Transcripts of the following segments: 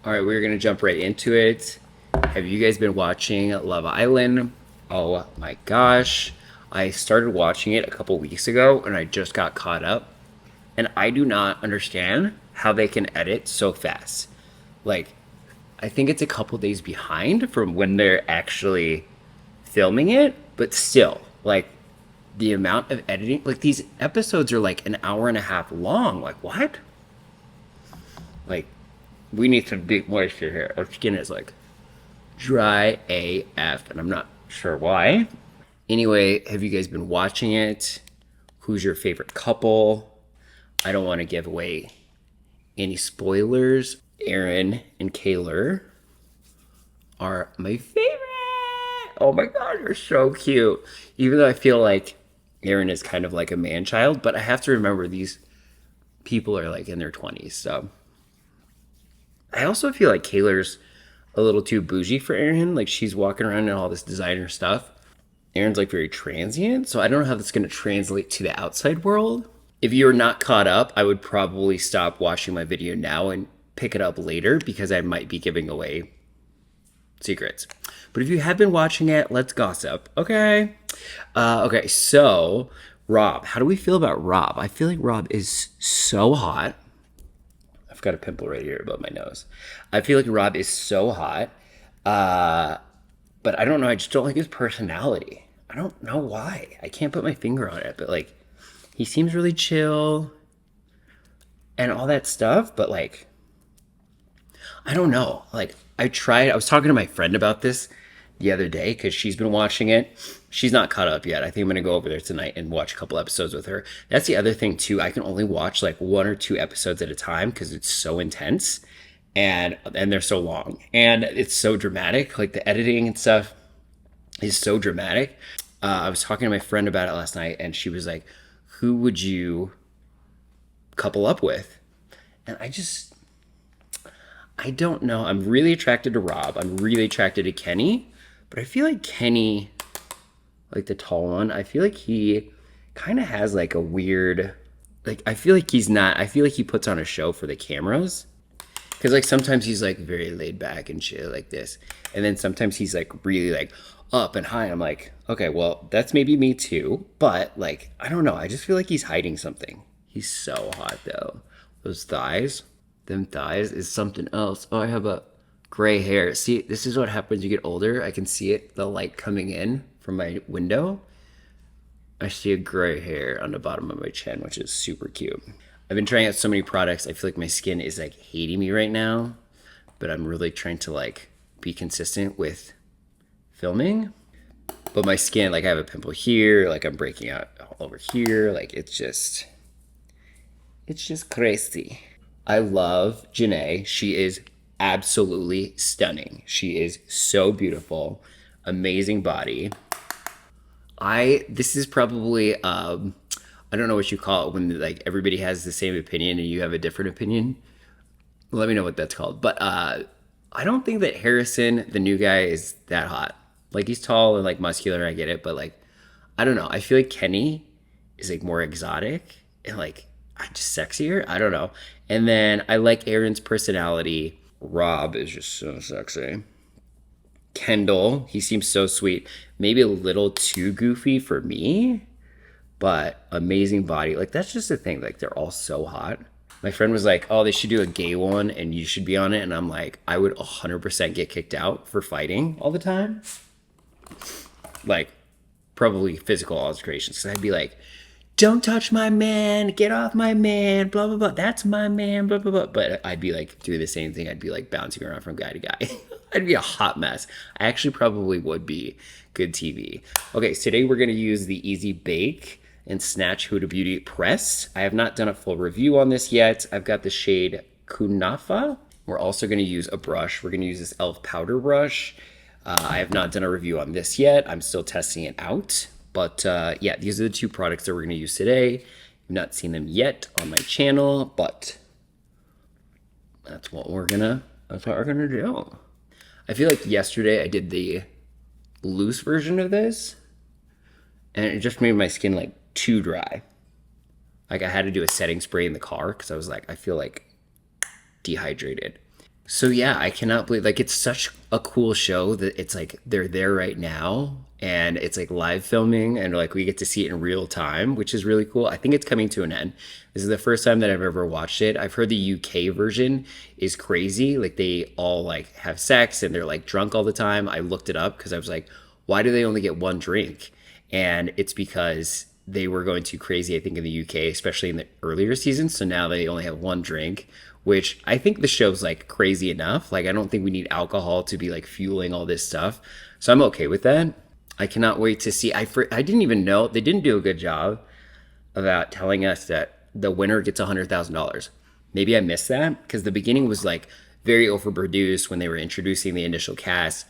All right, we're gonna jump right into it. Have you guys been watching Love Island? Oh my gosh. I started watching it a couple weeks ago and I just got caught up. And I do not understand how they can edit so fast. Like, I think it's a couple days behind from when they're actually filming it, but still, like, the amount of editing, like, these episodes are like an hour and a half long. Like, what? Like, we need some deep moisture here. Our skin is like dry AF, and I'm not sure why. Anyway, have you guys been watching it? Who's your favorite couple? I don't want to give away any spoilers. Aaron and Kaylor are my favorite. Oh my god, they're so cute. Even though I feel like Aaron is kind of like a man child, but I have to remember these people are like in their 20s. So I also feel like Kaylor's a little too bougie for Aaron. Like she's walking around in all this designer stuff. Aaron's like very transient, so I don't know how that's going to translate to the outside world. If you're not caught up, I would probably stop watching my video now and pick it up later because I might be giving away secrets. But if you have been watching it, let's gossip. Okay. Okay, so Rob, how do we feel about Rob? I feel like Rob is so hot. I've got a pimple right here above my nose. I feel like Rob is so hot. But I don't know. I just don't like his personality. I don't know why. I can't put my finger on it. But like, he seems really chill and all that stuff. But like, I don't know. Like, I was talking to my friend about this the other day because she's been watching it. She's not caught up yet. I think I'm going to go over there tonight and watch a couple episodes with her. That's the other thing, too. I can only watch like one or two episodes at a time because it's so intense and they're so long and it's so dramatic. Like, the editing and stuff is so dramatic. I was talking to my friend about it last night and she was like, who would you couple up with? And I don't know. I'm really attracted to Rob. I'm really attracted to Kenny. But I feel like Kenny, like the tall one, I feel like he kind of has like a weird, like, I feel like he's not, I feel like he puts on a show for the cameras. Because like sometimes he's like very laid back and shit like this. And then sometimes he's like really like up and high. I'm like, okay, well, that's maybe me too. But like, I don't know. I just feel like he's hiding something. He's so hot though. Those thighs. Them thighs is something else. Oh, I have a gray hair. See, this is what happens when you get older. I can see it, the light coming in from my window. I see a gray hair on the bottom of my chin, which is super cute. I've been trying out so many products. I feel like my skin is like hating me right now, but I'm really trying to like be consistent with filming. But my skin, like I have a pimple here, like I'm breaking out all over here. Like it's just crazy. I love Janae. She is absolutely stunning. She is so beautiful, amazing body. This is probably I don't know what you call it when like everybody has the same opinion and you have a different opinion. Let me know what that's called. But I don't think that Harrison, the new guy, is that hot. Like he's tall and like muscular, I get it, but like I don't know. I feel like Kenny is like more exotic and like just sexier. I don't know. And then I like Aaron's personality. Rob is just so sexy. Kendall, he seems so sweet. Maybe a little too goofy for me, but amazing body. Like that's just the thing. Like they're all so hot. My friend was like, "Oh, they should do a gay one, and you should be on it." And I'm like, I would 100% get kicked out for fighting all the time. Like probably physical alterations. Because I'd be like, "Don't touch my man, get off my man, blah blah blah. That's my man, blah blah blah." But I'd be like doing the same thing. I'd be like bouncing around from guy to guy. I'd be a hot mess. I actually probably would be good TV. Okay, so today we're gonna use the Easy Bake and Snatch Huda Beauty Press. I have not done a full review on this yet. I've got the shade Kunafa. We're also gonna use a brush. We're gonna use this e.l.f. powder brush. I have not done a review on this yet. I'm still testing it out. But yeah, these are the two products that we're gonna use today. I've not seen them yet on my channel, but that's what we're gonna do. I feel like yesterday I did the loose version of this and it just made my skin like too dry. Like I had to do a setting spray in the car because I was like, I feel like dehydrated. So yeah, I cannot believe like it's such a cool show that it's like they're there right now and it's like live filming and like we get to see it in real time, which is really cool. I think it's coming to an end. This is the first time that I've ever watched it. I've heard the UK version is crazy. Like they all like have sex and they're like drunk all the time. I looked it up because I was like, why do they only get one drink? And it's because they were going too crazy, I think, in the UK, especially in the earlier seasons. So now they only have one drink, which I think the show's like crazy enough. Like, I don't think we need alcohol to be like fueling all this stuff. So I'm okay with that. I cannot wait to see. I didn't even know they didn't do a good job about telling us that the winner gets $100,000. Maybe I missed that because the beginning was like very overproduced when they were introducing the initial cast.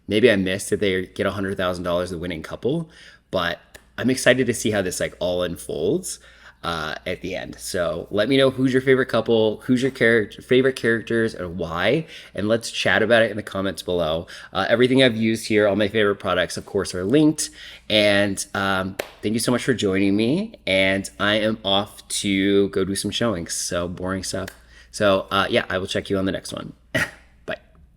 Maybe I missed that they get $100,000 the winning couple, but I'm excited to see how this like all unfolds at the end. So let me know who's your favorite couple, who's your favorite characters, and why, and let's chat about it in the comments below. Everything I've used here, all my favorite products, of course, are linked. And thank you so much for joining me. And I am off to go do some showings. So boring stuff. So yeah, I will check you on the next one.